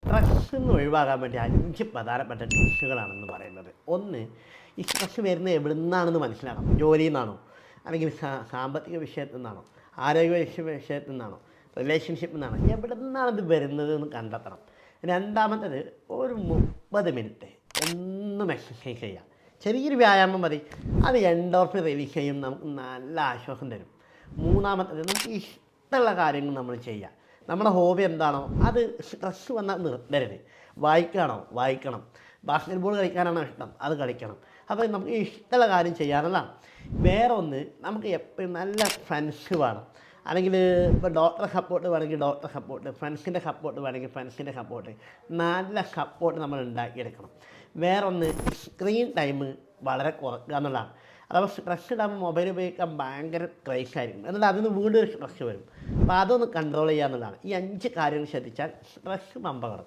സ്ട്രെസ്സിൽ നിന്ന് ഒഴിവാകാൻ വേണ്ടി 5 പ്രധാനപ്പെട്ട ടിപ്സുകളാണെന്ന് പറയുന്നത്. ഒന്ന്, ഈ സ്ട്രെസ് വരുന്നത് എവിടെ നിന്നാണെന്ന് മനസ്സിലാക്കണം. ജോലിയിൽ നിന്നാണോ, അല്ലെങ്കിൽ സാമ്പത്തിക വിഷയത്തിൽ നിന്നാണോ, ആരോഗ്യ വിഷയത്തിൽ നിന്നാണോ, റിലേഷൻഷിപ്പിൽ നിന്നാണോ, എവിടെ നിന്നാണ് ഇത് വരുന്നത് എന്ന് കണ്ടെത്തണം. രണ്ടാമത്തേത്, ഒരു 30 മിനിറ്റ് എന്നും എക്സസൈസ് ചെയ്യുക. ചെറിയൊരു വ്യായാമം മതി, അത് എൻഡോർഫിൻ റിലീസ് ചെയ്യും, നമുക്ക് നല്ല ആശ്വാസം തരും. മൂന്നാമത്തേത്, നമുക്ക് ഇഷ്ടമുള്ള കാര്യങ്ങൾ നമ്മൾ ചെയ്യുക. നമ്മുടെ ഹോബി എന്താണോ അത് സ്ട്രെസ് വന്നാൽ നിർത്തരുത്. വായിക്കുകയാണോ വായിക്കണം, ബാസ്കറ്റ് ബോൾ കളിക്കാനാണോ ഇഷ്ടം അത് കളിക്കണം. അപ്പോൾ നമുക്ക് ഇഷ്ടമുള്ള കാര്യം ചെയ്യാനുള്ളതാണ്. വേറെ ഒന്ന്, നമുക്ക് എപ്പോഴും നല്ല ഫ്രണ്ട്സ് വേണം. അല്ലെങ്കിൽ ഇപ്പോൾ ഡോക്ടറെ സപ്പോർട്ട് വേണമെങ്കിൽ ഡോക്ടറെ സപ്പോർട്ട്, ഫ്രണ്ട്സിൻ്റെ സപ്പോർട്ട് വേണമെങ്കിൽ ഫ്രണ്ട്സിൻ്റെ സപ്പോർട്ട്, നല്ല സപ്പോർട്ട് നമ്മൾ ഉണ്ടാക്കിയെടുക്കണം. വേറൊന്ന്, സ്ക്രീൻ ടൈം വളരെ കുറയ്ക്കുക എന്നുള്ളതാണ്. അഥവാ സ്ട്രെസ് ഇടാകുമ്പോൾ മൊബൈൽ ഉപയോഗിക്കാൻ ഭയങ്കര ക്രൈസായിരിക്കും, എന്നിട്ട് അതിന് വീണ്ടും ഒരു സ്ട്രെസ് വരും. അപ്പോൾ അതൊന്ന് കൺട്രോൾ ചെയ്യുക എന്നുള്ളതാണ്. ഈ 5 കാര്യങ്ങൾ ശ്രദ്ധിച്ചാൽ സ്ട്രെസ് പമ്പ കിടക്കും.